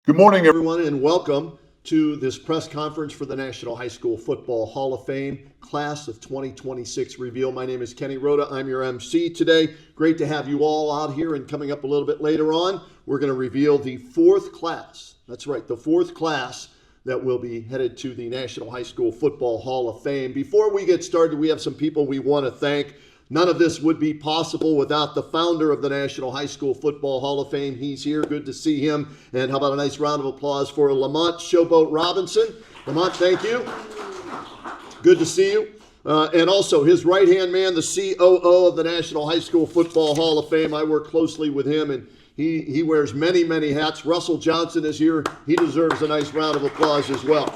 Good morning, everyone, and welcome to this press conference for the National High School Football Hall of Fame Class of 2026 reveal. My name is Kenny Roda. I'm your MC today. Great to have you all out here, and coming up a little bit later on, we're going to reveal the fourth class. That's right, the fourth class that will be headed to the National High School Football Hall of Fame. Before we get started, we have some people we want to thank. None of this would be possible without the founder of the National High School Football Hall of Fame. He's here. Good to see him. And how about a nice round of applause for LaMont Showboat Robinson. LaMont, thank you. Good to see you. And also his right-hand man, the COO of the National High School Football Hall of Fame. I work closely with him, and he wears many, many hats. Russell Johnson is here. He deserves a nice round of applause as well.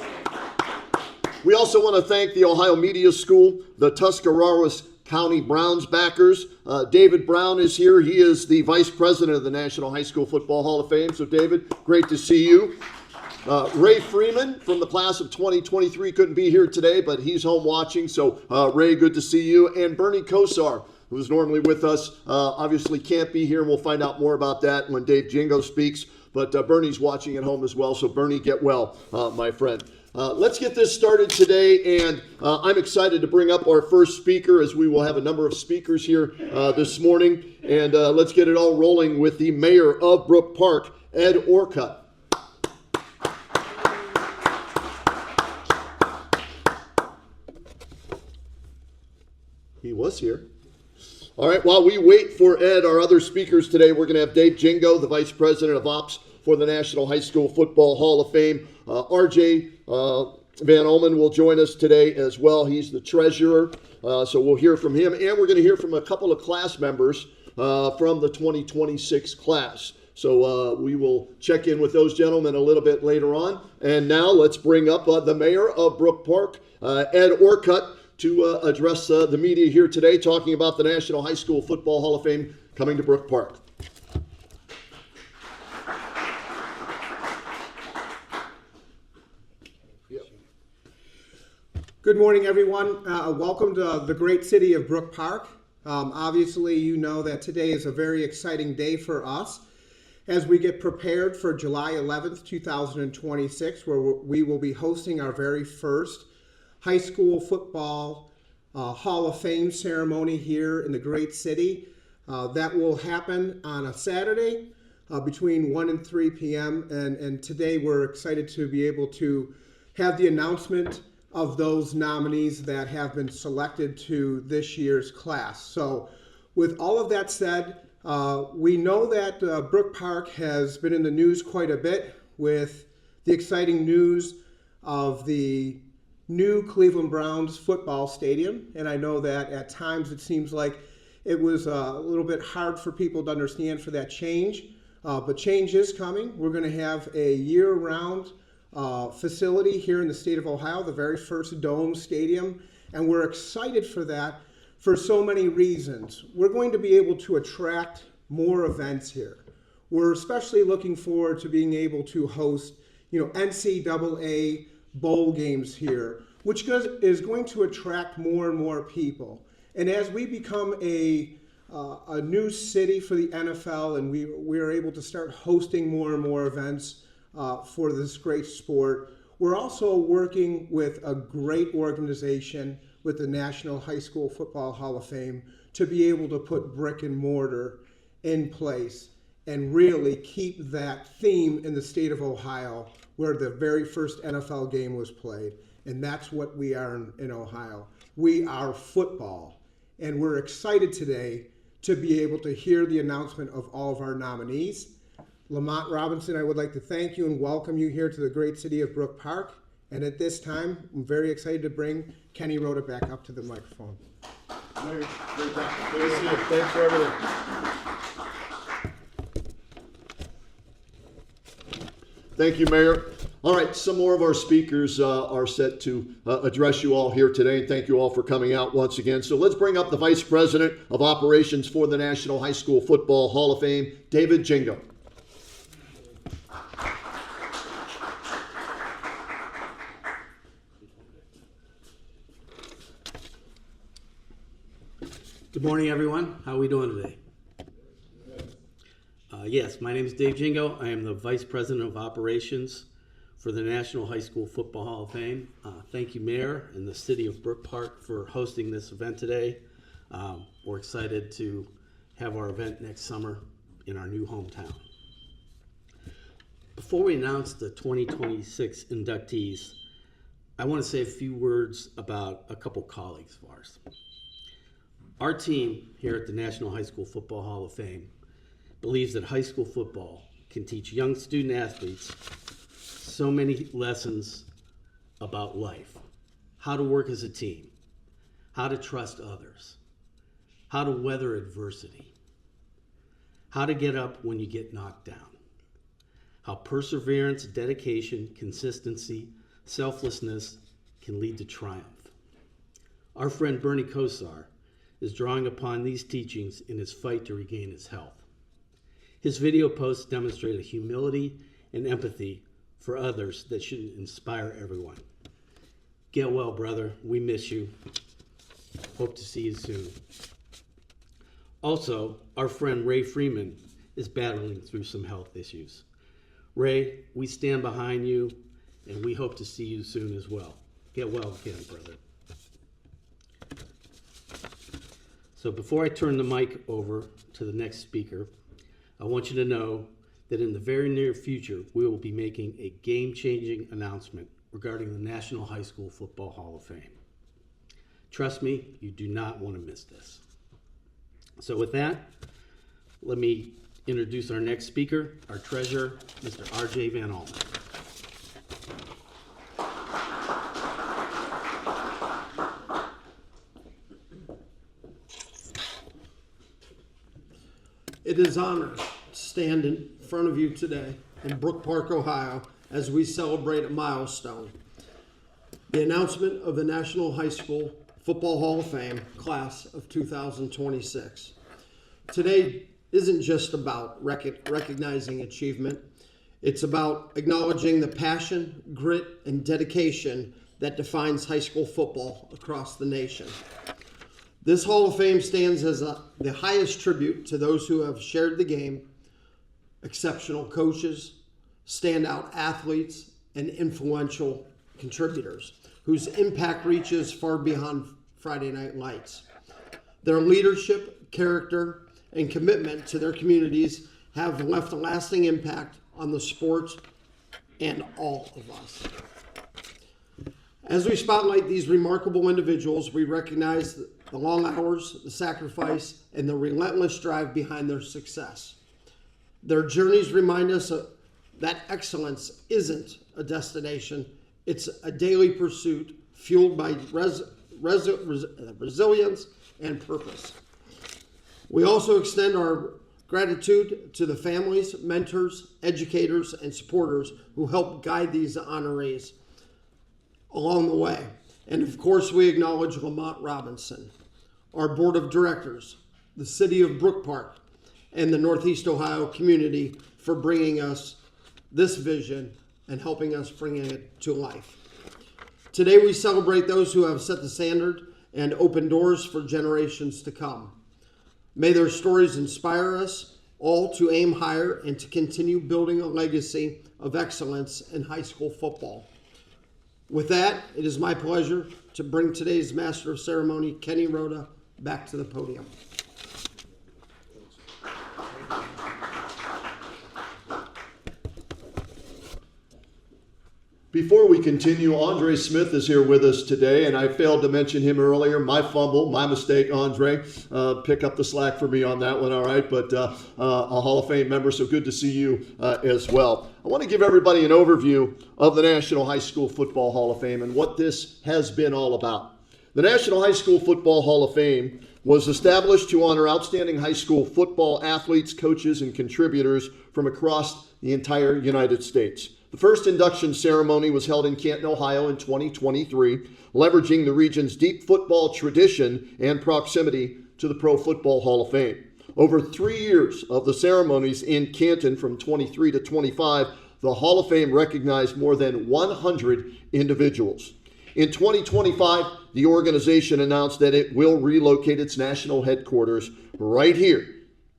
We also want to thank the Ohio Media School, the Tuscarawas County Browns backers. David Brown is here. He is the vice president of the National High School Football Hall of Fame. So, David, great to see you. Ray Freeman from the class of 2023 couldn't be here today, but he's home watching. So, Ray, good to see you. And Bernie Kosar, who's normally with us, obviously can't be here. We'll find out more about that when Dave Jingo speaks. But Bernie's watching at home as well. So, Bernie, get well, my friend. Let's get this started today, and I'm excited to bring up our first speaker, as we will have a number of speakers here this morning. And let's get it all rolling with the mayor of Brook Park, Ed Orcutt. He was here. All right, while we wait for Ed, our other speakers today, we're going to have Dave Jingo, the vice president of ops for the National High School Football Hall of Fame. RJ Van Olman will join us today as well. He's the treasurer, so we'll hear from him. And we're going to hear from a couple of class members from the 2026 class. So we will check in with those gentlemen a little bit later on. And now let's bring up the mayor of Brook Park, Ed Orcutt, to address the media here today, talking about the National High School Football Hall of Fame coming to Brook Park. Good morning, everyone. Welcome to the great city of Brook Park. Obviously, you know that today is a very exciting day for us as we get prepared for July 11th, 2026, where we will be hosting our very first high school football Hall of Fame ceremony here in the great city. That will happen on a Saturday between 1 and 3 p.m. And today we're excited to be able to have the announcement of those nominees that have been selected to this year's class. So with all of that said, we know that Brook Park has been in the news quite a bit with the exciting news of the new Cleveland Browns football stadium. And I know that at times it seems like it was a little bit hard for people to understand for that change, but change is coming. We're going to have a year-round facility here in the state of Ohio, the very first dome stadium, and we're excited for that for so many reasons. We're going to be able to attract more events here. We're especially looking forward to being able to host, NCAA bowl games here, which is going to attract more and more people. And as we become a new city for the NFL, and we are able to start hosting more and more events for this great sport. We're also working with a great organization with the National High School Football Hall of Fame to be able to put brick and mortar in place and really keep that theme in the state of Ohio where the very first NFL game was played. And that's what we are in Ohio. We are football. And we're excited today to be able to hear the announcement of all of our nominees. LaMont Robinson, I would like to thank you and welcome you here to the great city of Brook Park. And at this time, I'm very excited to bring Kenny Roda back up to the microphone. Mayor, great job. Good to see you. Thanks for everything. Thank you, Mayor. All right, some more of our speakers are set to address you all here today. Thank you all for coming out once again. So let's bring up the Vice President of Operations for the National High School Football Hall of Fame, David Jingo. Good morning, everyone. How are we doing today? Yes, my name is Dave Jingo. I am the Vice President of Operations for the National High School Football Hall of Fame. Thank you, Mayor, and the City of Brook Park for hosting this event today. We're excited to have our event next summer in our new hometown. Before we announce the 2026 inductees, I want to say a few words about a couple colleagues of ours. Our team here at the National High School Football Hall of Fame believes that high school football can teach young student athletes so many lessons about life, how to work as a team, how to trust others, how to weather adversity, how to get up when you get knocked down, how perseverance, dedication, consistency, selflessness can lead to triumph. Our friend Bernie Kosar is drawing upon these teachings in his fight to regain his health. His video posts demonstrate a humility and empathy for others that should inspire everyone. Get well, brother. We miss you. Hope to see you soon. Also, our friend Ray Freeman is battling through some health issues. Ray, we stand behind you, and we hope to see you soon as well. Get well again, brother. So before I turn the mic over to the next speaker, I want you to know that in the very near future, we will be making a game-changing announcement regarding the National High School Football Hall of Fame. Trust me, you do not want to miss this. So with that, let me introduce our next speaker, our treasurer, Mr. R.J. Van Allen. It is an honor to stand in front of you today in Brook Park, Ohio, as we celebrate a milestone, the announcement of the National High School Football Hall of Fame class of 2026. Today isn't just about recognizing achievement. It's about acknowledging the passion, grit, and dedication that defines high school football across the nation. This Hall of Fame stands as the highest tribute to those who have shared the game, exceptional coaches, standout athletes, and influential contributors whose impact reaches far beyond Friday Night Lights. Their leadership, character, and commitment to their communities have left a lasting impact on the sport and all of us. As we spotlight these remarkable individuals, we recognize the long hours, the sacrifice, and the relentless drive behind their success. Their journeys remind us that excellence isn't a destination, it's a daily pursuit fueled by resilience and purpose. We also extend our gratitude to the families, mentors, educators, and supporters who help guide these honorees along the way. And of course, we acknowledge LaMont Robinson, our board of directors, the city of Brook Park, and the Northeast Ohio community for bringing us this vision and helping us bring it to life. Today, we celebrate those who have set the standard and opened doors for generations to come. May their stories inspire us all to aim higher and to continue building a legacy of excellence in high school football. With that, it is my pleasure to bring today's Master of Ceremony, Kenny Roda, back to the podium. Before we continue, Andre Smith is here with us today, and I failed to mention him earlier. My fumble, my mistake, Andre. Pick up the slack for me on that one, all right? But a Hall of Fame member, so good to see you as well. I want to give everybody an overview of the National High School Football Hall of Fame and what this has been all about. The National High School Football Hall of Fame was established to honor outstanding high school football athletes, coaches, and contributors from across the entire United States. The first induction ceremony was held in Canton, Ohio in 2023, leveraging the region's deep football tradition and proximity to the Pro Football Hall of Fame. Over 3 years of the ceremonies in Canton from 23 to 25, the Hall of Fame recognized more than 100 individuals. In 2025, the organization announced that it will relocate its national headquarters right here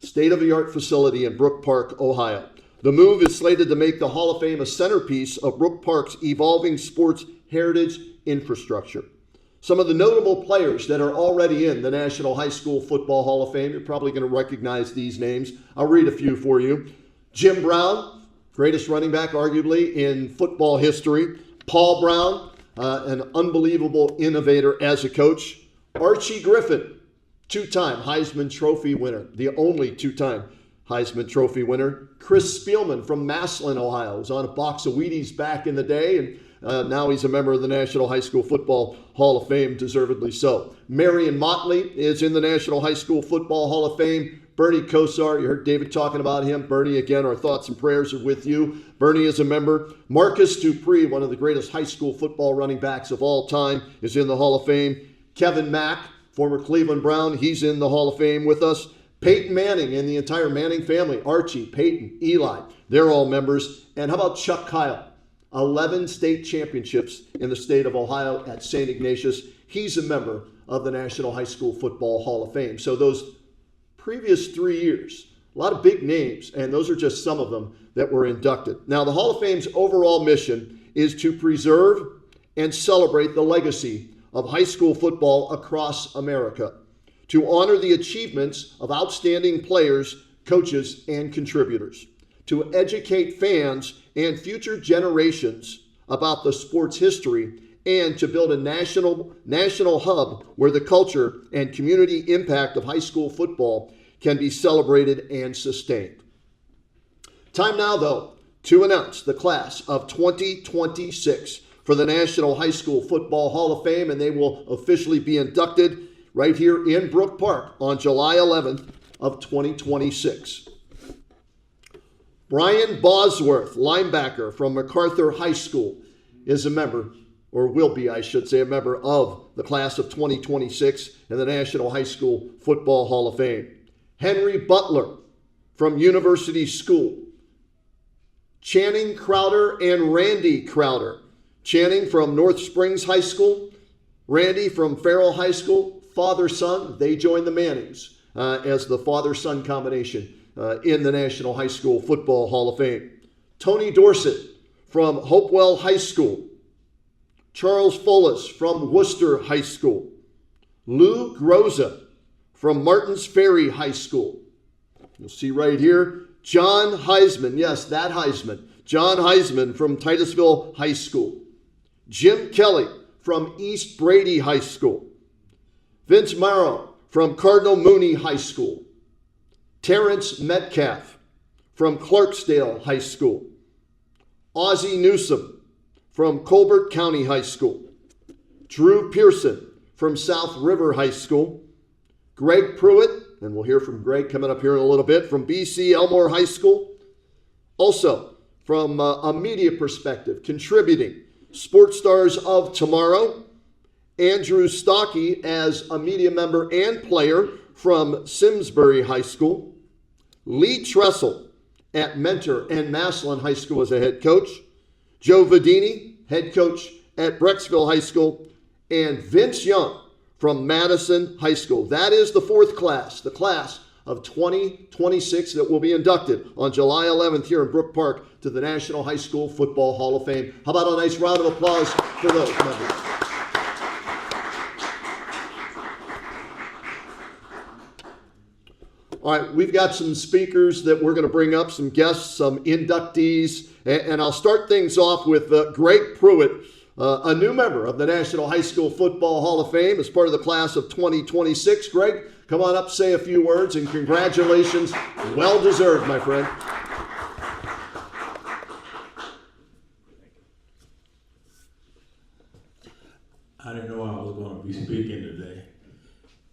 state-of-the-art facility in Brook Park, Ohio. The move is slated to make the Hall of Fame a centerpiece of Brook Park's evolving sports heritage infrastructure. Some of the notable players that are already in the National High School Football Hall of Fame, you're probably going to recognize these names. I'll read a few for you. Jim Brown, greatest running back arguably in football history. Paul Brown, an unbelievable innovator as a coach. Archie Griffin, two-time Heisman Trophy winner, the only two-time Heisman Trophy winner. Chris Spielman from Massillon, Ohio, was on a box of Wheaties back in the day, and now he's a member of the National High School Football Hall of Fame, deservedly so. Marion Motley is in the National High School Football Hall of Fame. Bernie Kosar, you heard David talking about him. Bernie, again, our thoughts and prayers are with you. Bernie is a member. Marcus Dupree, one of the greatest high school football running backs of all time, is in the Hall of Fame. Kevin Mack, former Cleveland Brown, he's in the Hall of Fame with us. Peyton Manning and the entire Manning family, Archie, Peyton, Eli, they're all members. And how about Chuck Kyle? 11 state championships in the state of Ohio at St. Ignatius. He's a member of the National High School Football Hall of Fame. So those previous 3 years, a lot of big names, and those are just some of them that were inducted. Now, the Hall of Fame's overall mission is to preserve and celebrate the legacy of high school football across America, to honor the achievements of outstanding players, coaches, and contributors, to educate fans and future generations about the sport's history, and to build a national hub where the culture and community impact of high school football can be celebrated and sustained. Time now, though, to announce the class of 2026 for the National High School Football Hall of Fame, and they will officially be inducted right here in Brook Park on July 11th of 2026. Brian Bosworth, linebacker from MacArthur High School, is a member, or will be, I should say, a member of the class of 2026 in the National High School Football Hall of Fame. Henry Butler from University School. Channing Crowder and Randy Crowder. Channing from North Springs High School. Randy from Farrell High School. Father-son, they joined the Mannings as the father-son combination in the National High School Football Hall of Fame. Tony Dorsett from Hopewell High School. Charles Follis from Worcester High School. Lou Groza from Martins Ferry High School. You'll see right here, John Heisman, yes, that Heisman. John Heisman from Titusville High School. Jim Kelly from East Brady High School. Vince Morrow from Cardinal Mooney High School. Terrence Metcalf from Clarksdale High School. Ozzie Newsom from Colbert County High School. Drew Pearson from South River High School. Greg Pruitt, and we'll hear from Greg coming up here in a little bit, from BC Elmore High School. Also, from a media perspective, contributing, Sports Stars of Tomorrow. Andrew Stockey as a media member and player from Simsbury High School. Lee Tressel at Mentor and Massillon High School as a head coach. Joe Vadini, head coach at Brecksville High School. And Vince Young from Madison High School. That is the fourth class, the class of 2026 that will be inducted on July 11th here in Brook Park to the National High School Football Hall of Fame. How about a nice round of applause for those members? All right, we've got some speakers that we're going to bring up, some guests, some inductees, and I'll start things off with Greg Pruitt, a new member of the National High School Football Hall of Fame as part of the class of 2026. Greg, come on up, say a few words, and congratulations. Well deserved, my friend. I didn't know I was going to be speaking today,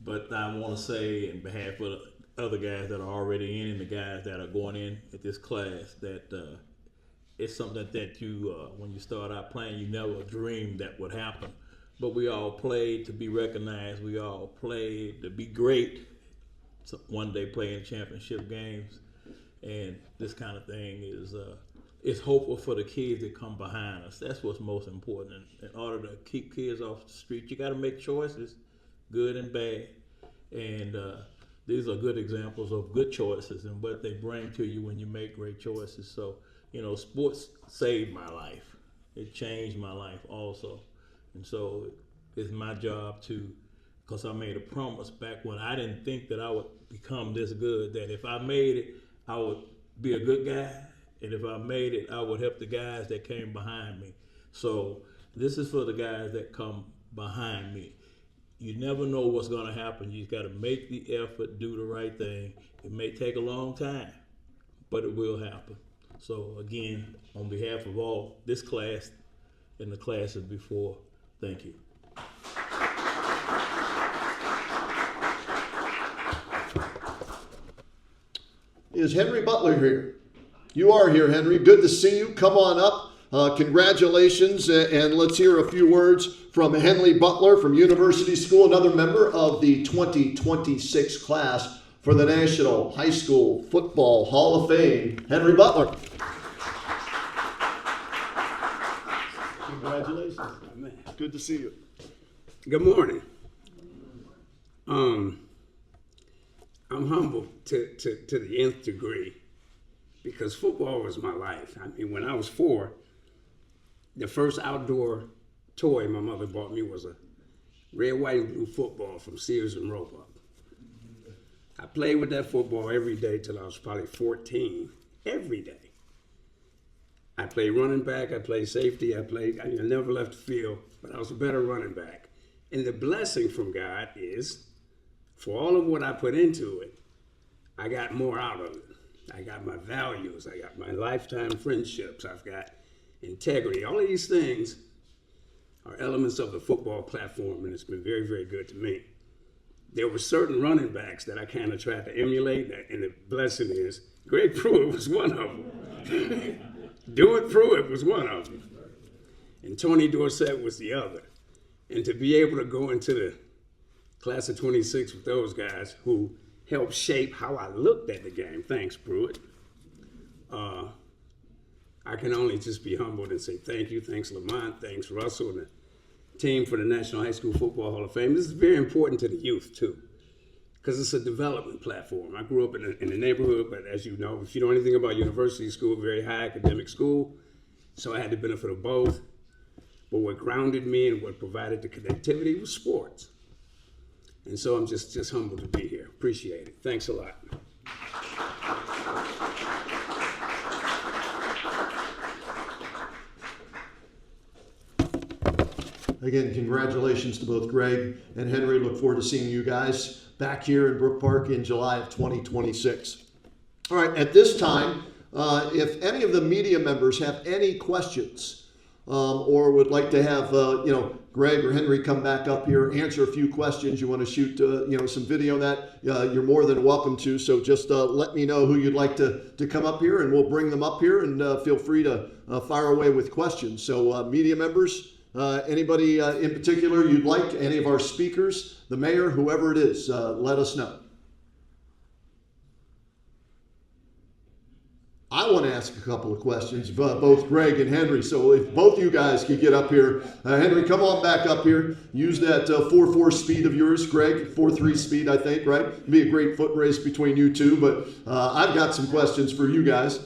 but I want to say in behalf of the other guys that are already in and the guys that are going in at this class that it's something that you, when you start out playing, you never dreamed that would happen. But we all played to be recognized. We all played to be great. So one day playing championship games, and this kind of thing is it's hopeful for the kids that come behind us. That's what's most important. In order to keep kids off the street, you got to make choices, good and bad. And these are good examples of good choices and what they bring to you when you make great choices. So, sports saved my life. It changed my life also. And so it's my job because I made a promise back when I didn't think that I would become this good, that if I made it, I would be a good guy. And if I made it, I would help the guys that came behind me. So this is for the guys that come behind me. You never know what's going to happen. You just got to make the effort, do the right thing. It may take a long time, but it will happen. So again, on behalf of all this class and the classes before, thank you. Is Henry Butler here? You are here, Henry. Good to see you. Come on up. Congratulations, and let's hear a few words from Henry Butler from University School, another member of the 2026 class for the National High School Football Hall of Fame. Henry Butler. Congratulations. Good to see you. Good morning. I'm humbled to the nth degree because football was my life. I mean, when I was 4, the first outdoor toy my mother bought me was a red, white, and blue football from Sears and Roebuck. I played with that football every day till I was probably 14, every day. I played running back, I played safety, I never left the field, but I was a better running back. And the blessing from God is, for all of what I put into it, I got more out of it. I got my values, I got my lifetime friendships, I've got integrity. All of these things are elements of the football platform, and it's been very, very good to me. There were certain running backs that I kind of tried to emulate, and the blessing is, Greg Pruitt was one of them. Dewitt Pruitt was one of them. And Tony Dorsett was the other. And to be able to go into the class of 26 with those guys who helped shape how I looked at the game. Thanks, Pruitt. I can only just be humbled and say thank you. Thanks, LaMont. Thanks, Russell, and the team for the National High School Football Hall of Fame. This is very important to the youth, too, because it's a development platform. I grew up in the neighborhood, but as you know, if you know anything about University School, very high academic school, so I had the benefit of both. But what grounded me and what provided the connectivity was sports. And so I'm just humbled to be here. Appreciate it. Thanks a lot. Again, congratulations to both Greg and Henry. Look forward to seeing you guys back here in Brook Park in July of 2026. All right, at this time, if any of the media members have any questions or would like to have, Greg or Henry come back up here, answer a few questions, you want to shoot, some video on that, you're more than welcome to. So just let me know who you'd like to come up here, and we'll bring them up here, and feel free to fire away with questions. So media members, anybody in particular you'd like, any of our speakers, the mayor, whoever it is, let us know. I want to ask a couple of questions, both Greg and Henry. So if both you guys could get up here. Henry, come on back up here. Use that 4.4 speed of yours. Greg, 4.3 speed, I think, right? It'd be a great foot race between you two, but I've got some questions for you guys.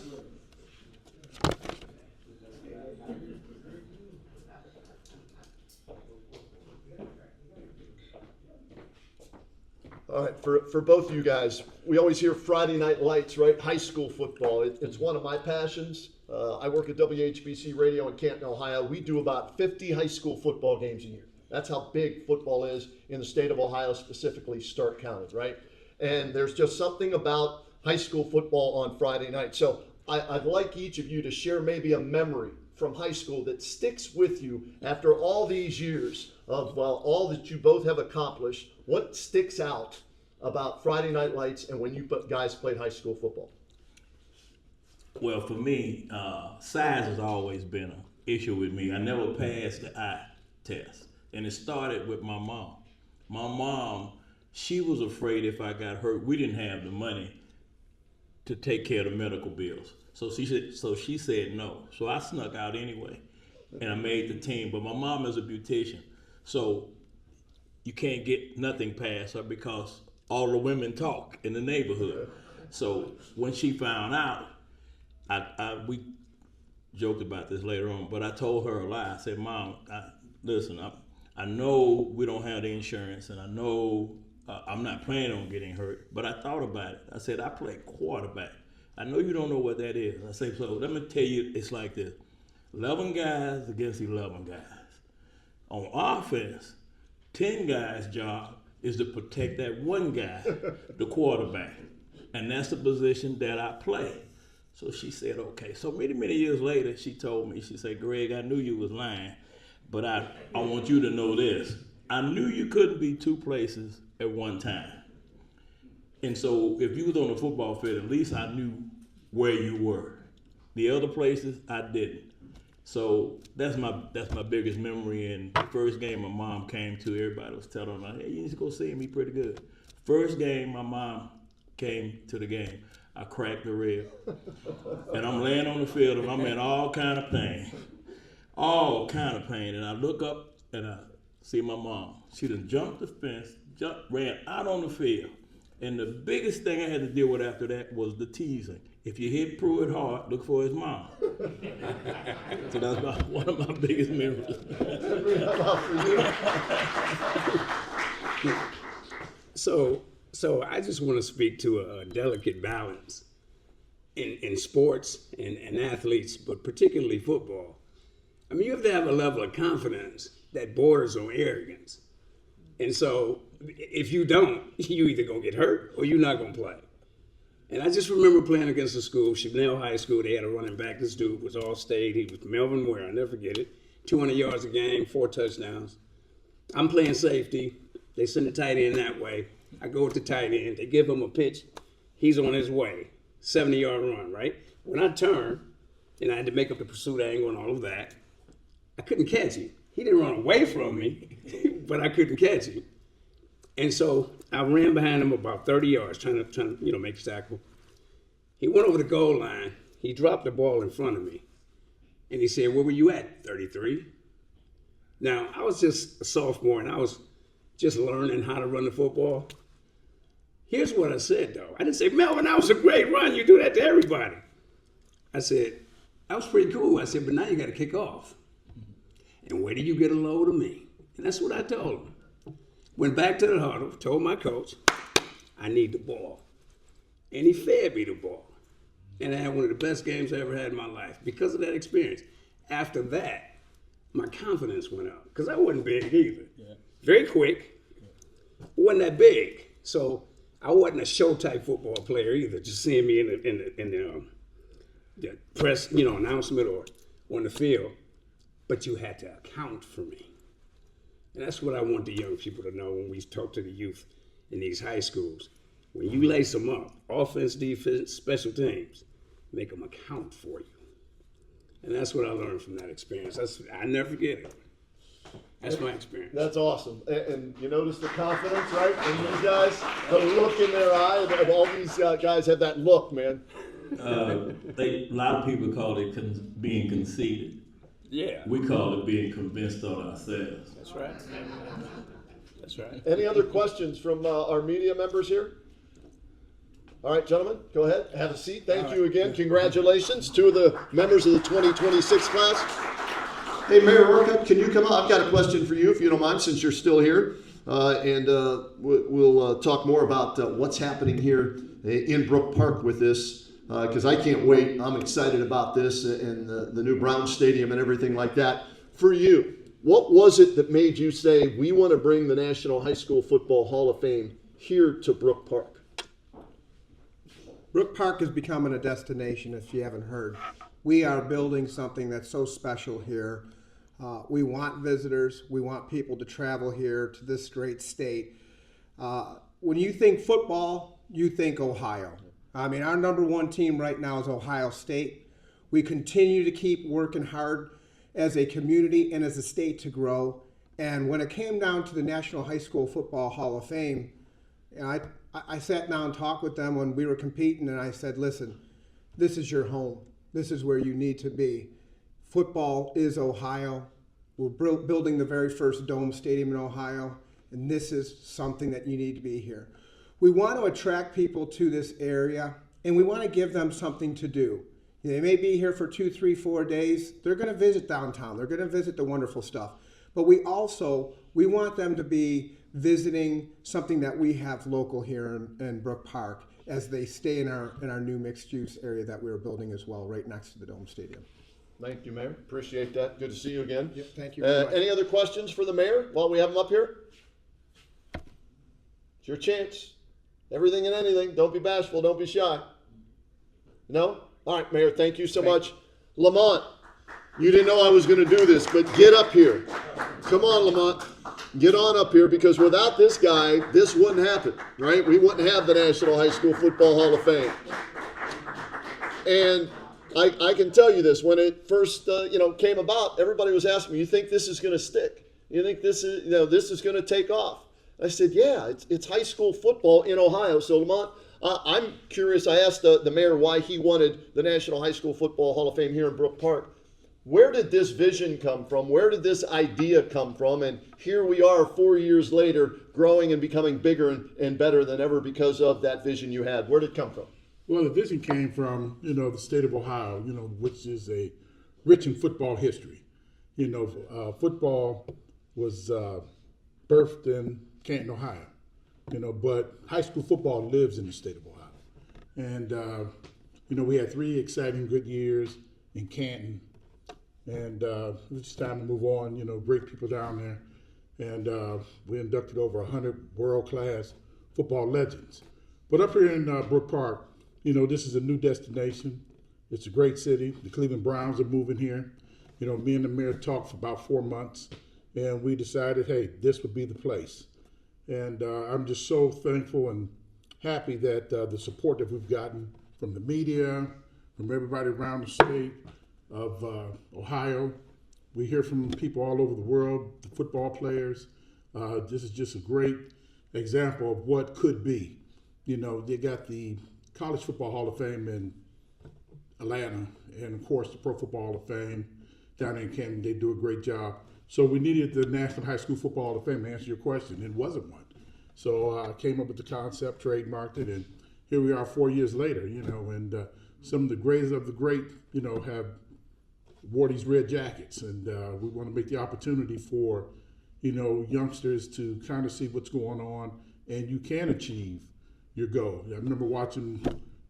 All right, for both of you guys, we always hear Friday Night Lights, right? High school football. It's one of my passions. I work at WHBC Radio in Canton, Ohio. We do about 50 high school football games a year. That's how big football is in the state of Ohio, specifically Stark County, right? And there's just something about high school football on Friday night. So I'd like each of you to share maybe a memory from high school that sticks with you after all these years of all that you both have accomplished. What sticks out about Friday Night Lights and when you guys played high school football? Well, for me, size has always been an issue with me. I never passed the eye test. And it started with my mom. My mom, she was afraid if I got hurt, we didn't have the money to take care of the medical bills. So she said no. So I snuck out anyway, and I made the team. But my mom is a beautician, so you can't get nothing past her because all the women talk in the neighborhood. So when she found out, we joked about this later on, but I told her a lie. I said, Mom, listen, I know we don't have the insurance, and I know I'm not planning on getting hurt, but I thought about it. I said, I play quarterback. I know you don't know what that is. I say, so let me tell you, it's like this. 11 guys against 11 guys. On offense, 10 guys' job is to protect that one guy, the quarterback. And that's the position that I play. So she said, okay. So many years later, she told me, she said, Greg, I knew you was lying, but I want you to know this. I knew you couldn't be two places at one time. And so if you was on the football field, at least I knew where you were. The other places, I didn't. So that's my biggest memory. And the first game my mom came to, everybody was telling me, hey, you need to go see him, he pretty good. First game my mom came to the game, I cracked the rib. And I'm laying on the field and I'm in all kind of pain. All kind of pain. And I look up and I see my mom. She done jumped the fence, ran out on the field. And the biggest thing I had to deal with after that was the teasing. If you hit Pruitt hard, look for his mom. So that's one of my biggest memories. So I just want to speak to a delicate balance in sports and athletes, but particularly football. I mean, you have to have a level of confidence that borders on arrogance. And so if you don't, you either gonna get hurt or you're not gonna play. And I just remember playing against a school, Chanel High School. They had a running back. This dude was all state. He was Melvin Ware. I'll never forget it. 200 yards a game, 4 touchdowns. I'm playing safety. They send the tight end that way. I go with the tight end. They give him a pitch. He's on his way. 70-yard run, right? When I turn, and I had to make up the pursuit angle and all of that, I couldn't catch him. He didn't run away from me, but I couldn't catch him. And so I ran behind him about 30 yards, trying to make the tackle. He went over the goal line. He dropped the ball in front of me. And he said, where were you at, 33? Now, I was just a sophomore, and I was just learning how to run the football. Here's what I said, though. I didn't say, Melvin, that was a great run. You do that to everybody. I said, that was pretty cool. I said, but now you got to kick off. And where do you get a load of me? And that's what I told him. Went back to the huddle, told my coach, I need the ball. And he fed me the ball. And I had one of the best games I ever had in my life because of that experience. After that, my confidence went up because I wasn't big either. Yeah. Very quick, wasn't that big. So I wasn't a show-type football player either, just seeing me in the press, announcement or on the field. But you had to account for me. And that's what I want the young people to know when we talk to the youth in these high schools. When you lace them up, offense, defense, special teams, make them account for you. And that's what I learned from that experience. I never forget it. That's my experience. That's awesome. And you notice the confidence, right? And these guys, the look in their eye, of all these guys have that look, man. A lot of people call it being conceited. Yeah. We call it being convinced on ourselves. That's right. That's right. Any other questions from our media members here? All right, gentlemen, go ahead. Have a seat. Thank you again. Congratulations to the members of the 2026 class. Hey, Mayor Orcutt, can you come up? I've got a question for you, if you don't mind, since you're still here. And we'll talk more about what's happening here in Brook Park with this. Because I can't wait. I'm excited about this and the new Brown Stadium and everything like that. For you, what was it that made you say, we want to bring the National High School Football Hall of Fame here to Brook Park? Brook Park is becoming a destination, if you haven't heard. We are building something that's so special here. We want visitors. We want people to travel here to this great state. When you think football, you think Ohio. I mean, our number one team right now is Ohio State. We continue to keep working hard as a community and as a state to grow. And when it came down to the National High School Football Hall of Fame, I sat down and talked with them when we were competing, and I said, listen, this is your home. This is where you need to be. Football is Ohio. We're building the very first dome stadium in Ohio, and this is something that you need to be here. we want to attract people to this area, and we want to give them something to do. They may be here for 2, 3, 4 days. They're going to visit downtown. They're going to visit the wonderful stuff. But we want them to be visiting something that we have local here in Brook Park as they stay in our new mixed-use area that we're building as well, right next to the Dome Stadium. Thank you, Mayor. Appreciate that. Good to see you again. Yep, thank you very much. Any other questions for the mayor while we have him up here? It's your chance. Everything and anything. Don't be bashful. Don't be shy. No? All right, Mayor, thank you so much. LaMont, you didn't know I was going to do this, but get up here. Come on, LaMont. Get on up here, because without this guy, this wouldn't happen, right? We wouldn't have the National High School Football Hall of Fame. And I can tell you this, when it first came about, everybody was asking me, you think this is going to stick? You think this is going to take off? I said, yeah, it's high school football in Ohio. So Lamont, I'm curious. I asked the mayor why he wanted the National High School Football Hall of Fame here in Brook Park. Where did this vision come from? Where did this idea come from? And here we are 4 years later, growing and becoming bigger and better than ever because of that vision you had. Where did it come from? Well, the vision came from, the state of Ohio, which is a rich in football history. Football was birthed in Canton, Ohio, but high school football lives in the state of Ohio. And, we had 3 exciting good years in Canton. And it's time to move on, great people down there. And we inducted over 100 world-class football legends. But up here in Brook Park, this is a new destination. It's a great city. The Cleveland Browns are moving here. Me and the mayor talked for about 4 months, and we decided, hey, this would be the place. And I'm just so thankful and happy that the support that we've gotten from the media, from everybody around the state of Ohio. We hear from people all over the world, the football players. This is just a great example of what could be. They got the College Football Hall of Fame in Atlanta, and of course the Pro Football Hall of Fame down in Canton. They do a great job. So we needed the National High School Football Hall of Fame to answer your question. It wasn't one. So I came up with the concept, trademarked it, and here we are 4 years later, and some of the greatest of the great, have wore these red jackets, and we want to make the opportunity for, youngsters to kind of see what's going on, and you can achieve your goal. I remember watching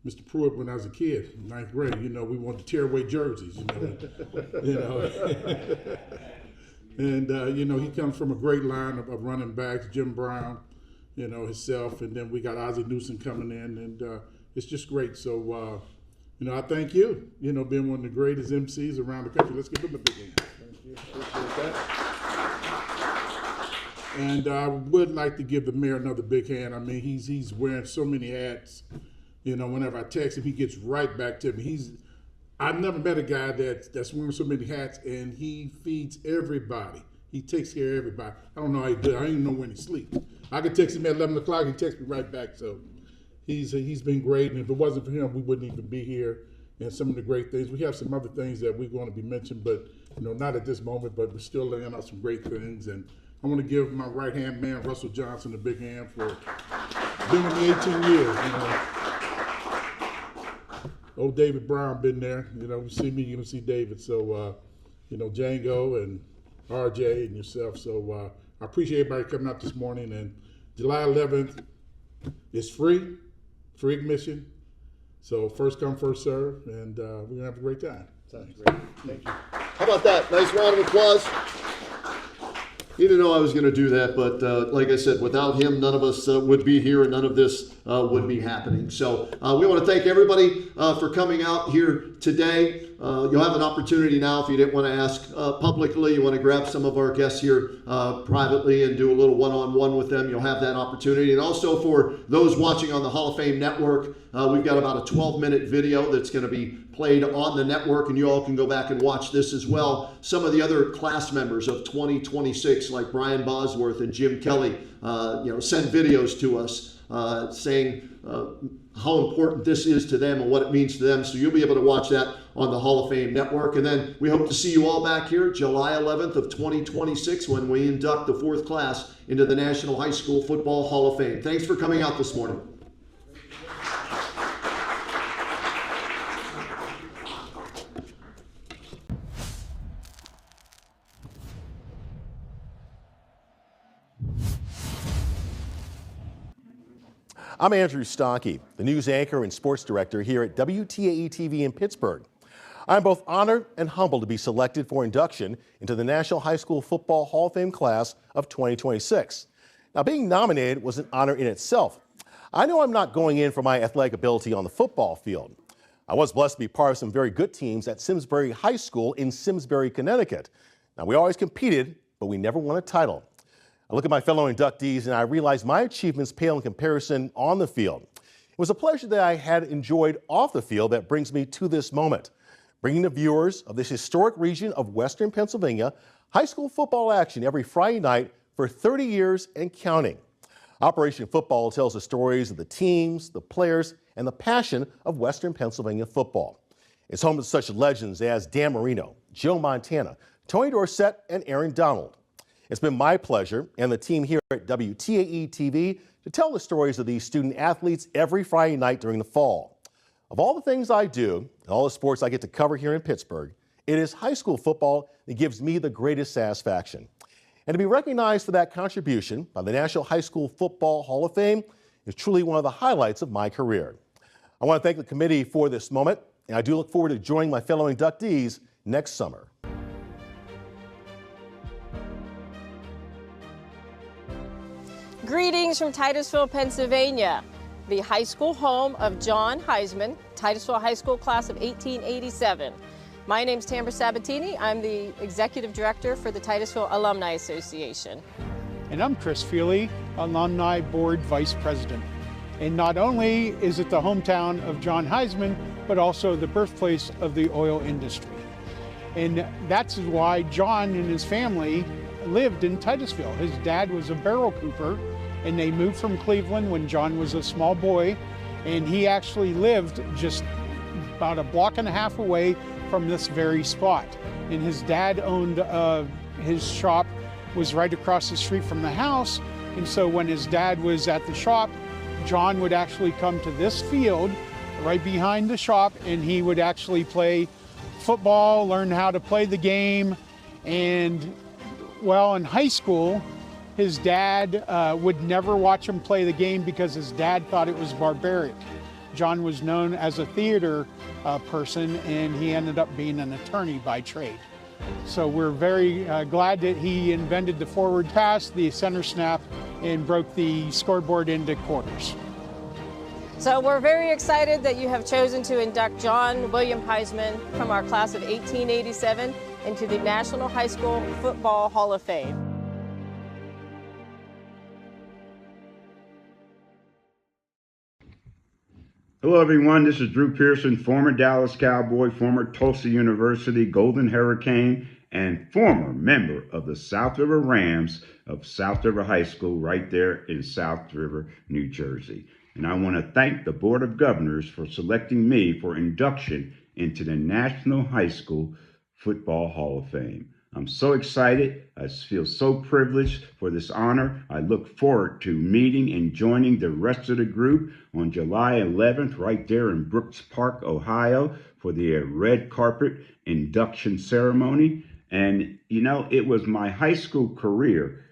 Mr. Pruitt when I was a kid, in 9th grade. We wanted to tear away jerseys, and he comes from a great line of running backs, Jim Brown, himself, and then we got Ozzie Newsom coming in, and it's just great. So. I thank you, being one of the greatest MCs around the country. Let's give him a big hand. Thank you. Appreciate that. And I would like to give the mayor another big hand. I mean, he's wearing so many hats. Whenever I text him, he gets right back to me. I've never met a guy that's wearing so many hats, and he feeds everybody. He takes care of everybody. I don't know how he does it. I don't even know when he sleeps. I could text him at 11 o'clock, he texts me right back. So he's been great, and if it wasn't for him, we wouldn't even be here. And some of the great things, we have some other things that we're going to be mentioned, but not at this moment, but we're still laying out some great things. And I want to give my right-hand man, Russell Johnson, a big hand for being with me 18 years. Old David Brown been there. You see me, you're going to see David. So, Django and RJ and yourself. So I appreciate everybody coming out this morning. And July 11th is free admission. So first come, first serve, and we're going to have a great time. Sounds great. Thank you. How about that? Nice round of applause. He didn't know I was going to do that, but like I said, without him, none of us would be here, and none of this would be happening. So we want to thank everybody for coming out here today. You'll have an opportunity now, if you didn't want to ask publicly, you want to grab some of our guests here privately and do a little one-on-one with them, you'll have that opportunity. And also for those watching on the Hall of Fame Network, we've got about a 12-minute video that's going to be played on the network, and you all can go back and watch this as well. Some of the other class members of 2026, like Brian Bosworth and Jim Kelly, send videos to us saying how important this is to them and what it means to them. So you'll be able to watch that on the Hall of Fame Network. And then we hope to see you all back here July 11th of 2026 when we induct the 4th class into the National High School Football Hall of Fame. Thanks for coming out this morning. I'm Andrew Stonkey, the news anchor and sports director here at WTAE-TV in Pittsburgh. I'm both honored and humbled to be selected for induction into the National High School Football Hall of Fame class of 2026. Now, being nominated was an honor in itself. I know I'm not going in for my athletic ability on the football field. I was blessed to be part of some very good teams at Simsbury High School in Simsbury, Connecticut. Now, we always competed, but we never won a title. I look at my fellow inductees and I realize my achievements pale in comparison on the field. It was a pleasure that I had enjoyed off the field that brings me to this moment, bringing the viewers of this historic region of Western Pennsylvania high school football action every Friday night for 30 years and counting. Operation Football tells the stories of the teams, the players, and the passion of Western Pennsylvania football. It's home to such legends as Dan Marino, Joe Montana, Tony Dorsett, and Aaron Donald. It's been my pleasure and the team here at WTAE-TV to tell the stories of these student athletes every Friday night during the fall. Of all the things I do and all the sports I get to cover here in Pittsburgh, it is high school football that gives me the greatest satisfaction. And to be recognized for that contribution by the National High School Football Hall of Fame is truly one of the highlights of my career. I want to thank the committee for this moment, and I do look forward to joining my fellow inductees next summer. Greetings from Titusville, Pennsylvania, the high school home of John Heisman, Titusville High School class of 1887. My name's Tambra Sabatini. I'm the Executive Director for the Titusville Alumni Association. And I'm Chris Feely, Alumni Board Vice President. And not only is it the hometown of John Heisman, but also the birthplace of the oil industry. And that's why John and his family lived in Titusville. His dad was a barrel cooper, and they moved from Cleveland when John was a small boy, and he actually lived just about a block and a half away from this very spot. And his dad owned, his shop was right across the street from the house, and so when his dad was at the shop, John would actually come to this field right behind the shop, and he would actually play football, learn how to play the game. And well, in high school, his dad would never watch him play the game because his dad thought it was barbaric. John was known as a theater person, and he ended up being an attorney by trade. So we're very glad that he invented the forward pass, the center snap, and broke the scoreboard into quarters. So we're very excited that you have chosen to induct John William Heisman from our class of 1887 into the National High School Football Hall of Fame. Hello, everyone. This is Drew Pearson, former Dallas Cowboy, former Tulsa University Golden Hurricane, and former member of the South River Rams of South River High School right there in South River, New Jersey. And I want to thank the Board of Governors for selecting me for induction into the National High School Football Hall of Fame. I'm so excited. I feel so privileged for this honor. I look forward to meeting and joining the rest of the group on July 11th right there in Brook Park, Ohio for the red carpet induction ceremony. And, you know, it was my high school career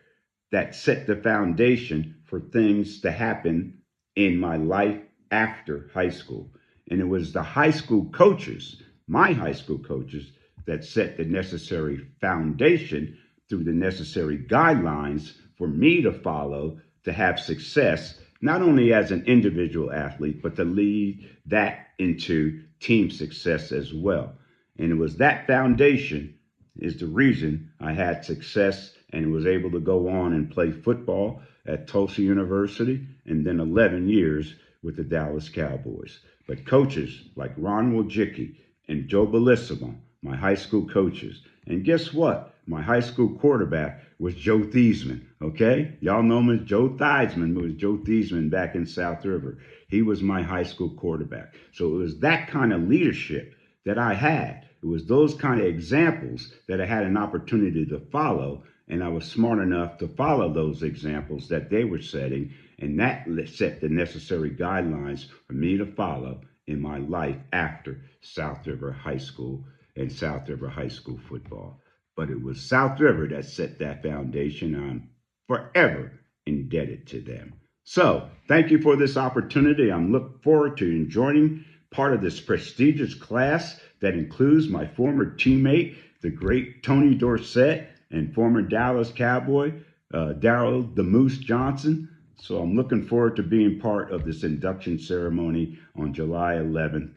that set the foundation for things to happen in my life after high school. And it was the high school coaches, my high school coaches, that set the necessary foundation through the necessary guidelines for me to follow to have success, not only as an individual athlete, but to lead that into team success as well. And it was that foundation is the reason I had success and was able to go on and play football at Tulsa University and then 11 years with the Dallas Cowboys. But coaches like Ron Wojcicki and Joe Bellissimo, my high school coaches. And guess what? My high school quarterback was Joe Thiesman, okay? Y'all know him as Joe Theismann, who was Joe Thiesman back in South River. He was my high school quarterback. So it was that kind of leadership that I had. It was those kind of examples that I had an opportunity to follow, and I was smart enough to follow those examples that they were setting, and that set the necessary guidelines for me to follow in my life after South River High School and South River High School football. But it was South River that set that foundation. I'm forever indebted to them. So thank you for this opportunity. I'm looking forward to joining part of this prestigious class that includes my former teammate, the great Tony Dorsett, and former Dallas Cowboy, Darryl the Moose Johnson. So I'm looking forward to being part of this induction ceremony on July 11th,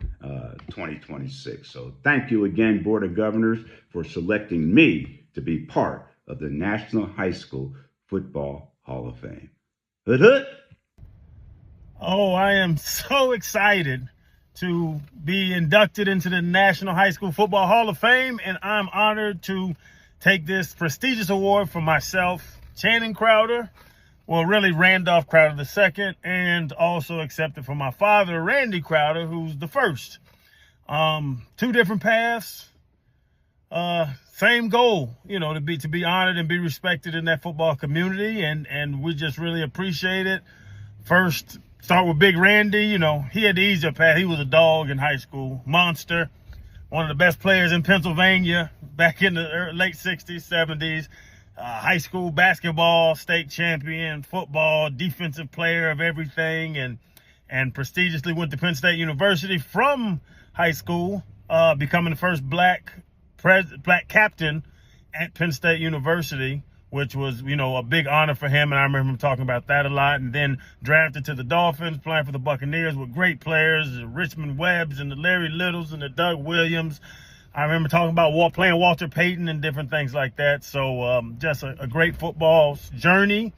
2026. So thank you again, Board of Governors, for selecting me to be part of the National High School Football Hall of Fame. Hood hood! Oh, I am so excited to be inducted into the National High School Football Hall of Fame, and I'm honored to take this prestigious award for myself, Channing Crowder, well, really Randolph Crowder II, and also accepted from my father, Randy Crowder, who's the first. Two different paths, same goal, to be honored and be respected in that football community, and we just really appreciate it. First, start with Big Randy. He had the easier path. He was a dog in high school, monster, one of the best players in Pennsylvania back in the late 60s, 70s. High school basketball, state champion, football, defensive player of everything, and prestigiously went to Penn State University from high school, becoming the first black captain at Penn State University, which was, a big honor for him. And I remember him talking about that a lot. And then drafted to the Dolphins, playing for the Buccaneers with great players, the Richmond Webbs and the Larry Littles and the Doug Williams. I remember talking about playing Walter Payton and different things like that. So just a great football journey.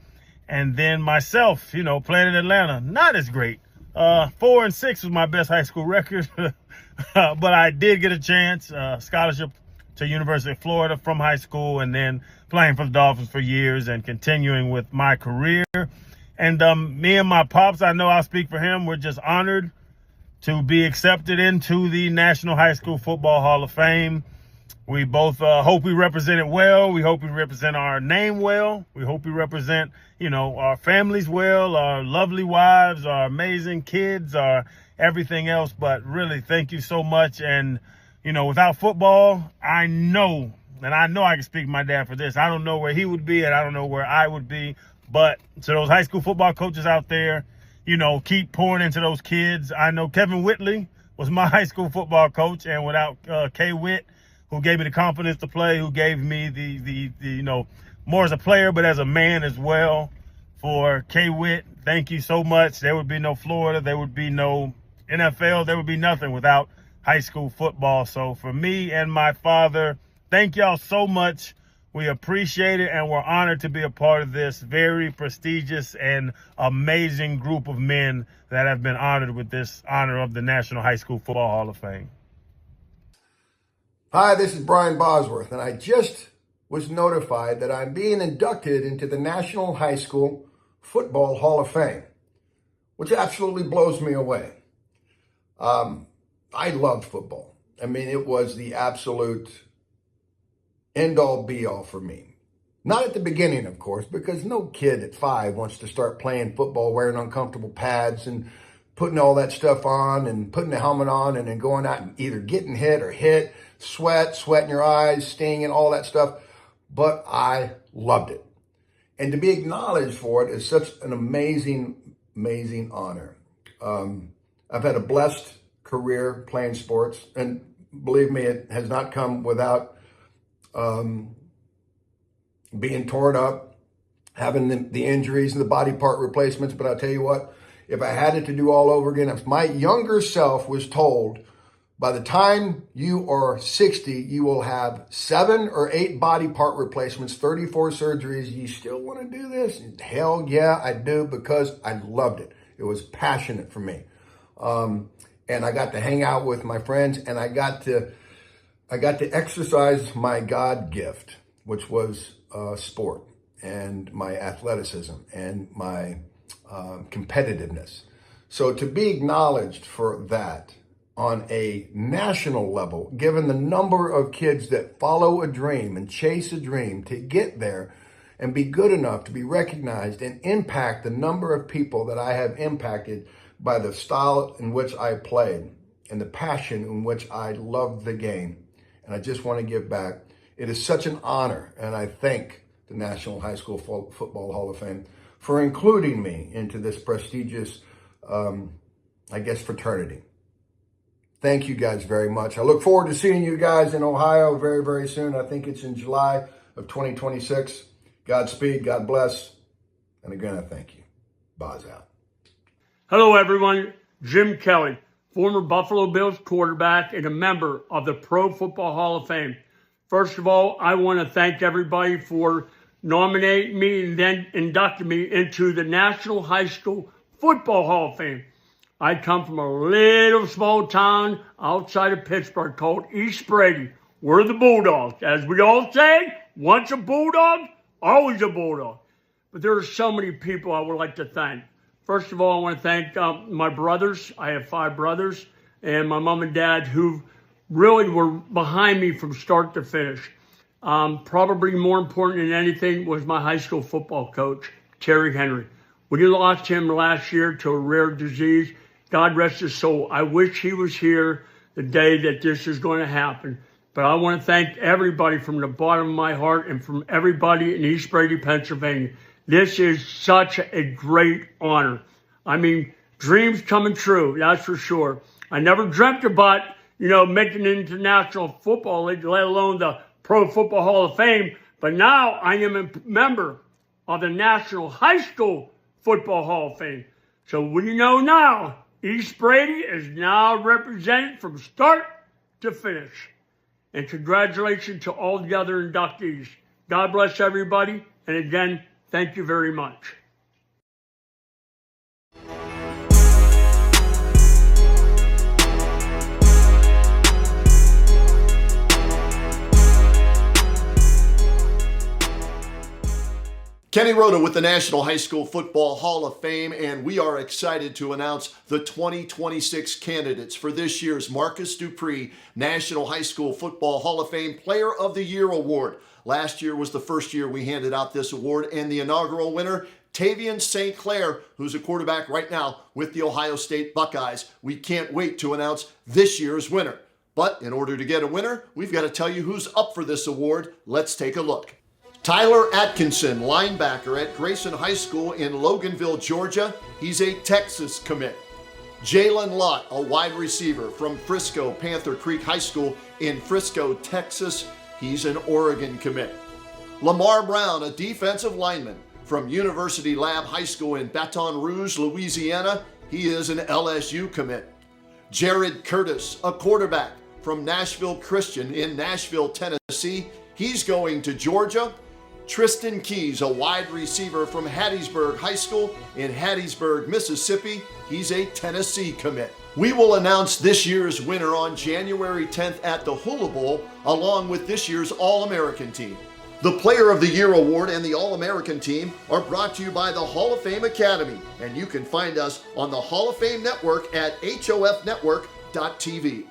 And then myself, playing in Atlanta, not as great. 4-6 was my best high school record. But I did get a chance, scholarship to University of Florida from high school, and then playing for the Dolphins for years and continuing with my career. And me and my pops, I know I'll speak for him, we're just honored to be accepted into the National High School Football Hall of Fame. We both hope we represent it well. We hope we represent our name well. We hope we represent, our families well, our lovely wives, our amazing kids, our everything else. But really, thank you so much. And, without football, I know I can speak to my dad for this. I don't know where he would be, and I don't know where I would be. But to those high school football coaches out there, keep pouring into those kids. I know Kevin Whitley was my high school football coach, and without K. Witt, who gave me the confidence to play, who gave me the more as a player, but as a man as well. For K. Witt, thank you so much. There would be no Florida, there would be no NFL, there would be nothing without high school football. So for me and my father, thank y'all so much. We appreciate it, and we're honored to be a part of this very prestigious and amazing group of men that have been honored with this honor of the National High School Football Hall of Fame. Hi, this is Brian Bosworth, and I just was notified that I'm being inducted into the National High School Football Hall of Fame, which absolutely blows me away. I loved football. I mean, it was the absolute end-all, be-all for me. Not at the beginning, of course, because no kid at 5 wants to start playing football wearing uncomfortable pads and putting all that stuff on and putting the helmet on and then going out and either getting hit or hit, sweat in your eyes, stinging, all that stuff. But I loved it. And to be acknowledged for it is such an amazing, amazing honor. I've had a blessed career playing sports, and believe me, it has not come without being torn up, having the injuries and the body part replacements. But I'll tell you what, if I had it to do all over again, if my younger self was told, by the time you are 60, you will have 7 or 8 body part replacements, 34 surgeries, you still want to do this? Hell yeah, I do, because I loved it. It was passionate for me. And I got to hang out with my friends, and I got to exercise my God gift, which was sport and my athleticism and my competitiveness. So to be acknowledged for that on a national level, given the number of kids that follow a dream and chase a dream to get there and be good enough to be recognized and impact the number of people that I have impacted by the style in which I played and the passion in which I love the game. And I just want to give back. It is such an honor, and I thank the National High School Football Hall of Fame for including me into this prestigious, fraternity. Thank you guys very much. I look forward to seeing you guys in Ohio very, very soon. I think it's in July of 2026. Godspeed, God bless. And again, I thank you. Boz out. Hello, everyone. Jim Kelly, former Buffalo Bills quarterback and a member of the Pro Football Hall of Fame. First of all, I want to thank everybody for nominating me and then inducting me into the National High School Football Hall of Fame. I come from a little small town outside of Pittsburgh called East Brady. We're the Bulldogs. As we all say, once a Bulldog, always a Bulldog. But there are so many people I would like to thank. First of all, I want to thank my brothers. I have 5 brothers, and my mom and dad who really were behind me from start to finish. Probably more important than anything was my high school football coach, Terry Henry. We lost him last year to a rare disease. God rest his soul. I wish he was here the day that this is going to happen. But I want to thank everybody from the bottom of my heart and from everybody in East Brady, Pennsylvania. This is such a great honor. I mean, dreams coming true, that's for sure. I never dreamt about, making it into National Football League, let alone the Pro Football Hall of Fame. But now I am a member of the National High School Football Hall of Fame. So we know now, East Brady is now represented from start to finish. And congratulations to all the other inductees. God bless everybody. And again, thank you very much. Kenny Roda with the National High School Football Hall of Fame, and we are excited to announce the 2026 candidates for this year's Marcus Dupree National High School Football Hall of Fame Player of the Year Award. Last year was the first year we handed out this award, and the inaugural winner, Tavian St. Clair, who's a quarterback right now with the Ohio State Buckeyes. We can't wait to announce this year's winner. But in order to get a winner, we've got to tell you who's up for this award. Let's take a look. Tyler Atkinson, linebacker at Grayson High School in Loganville, Georgia. He's a Texas commit. Jalen Lott, a wide receiver from Frisco Panther Creek High School in Frisco, Texas. He's an Oregon commit. Lamar Brown, a defensive lineman from University Lab High School in Baton Rouge, Louisiana. He is an LSU commit. Jared Curtis, a quarterback from Nashville Christian in Nashville, Tennessee. He's going to Georgia. Tristan Keys, a wide receiver from Hattiesburg High School in Hattiesburg, Mississippi. He's a Tennessee commit. We will announce this year's winner on January 10th at the Hula Bowl, along with this year's All-American team. The Player of the Year Award and the All-American team are brought to you by the Hall of Fame Academy, and you can find us on the Hall of Fame Network at hofnetwork.tv.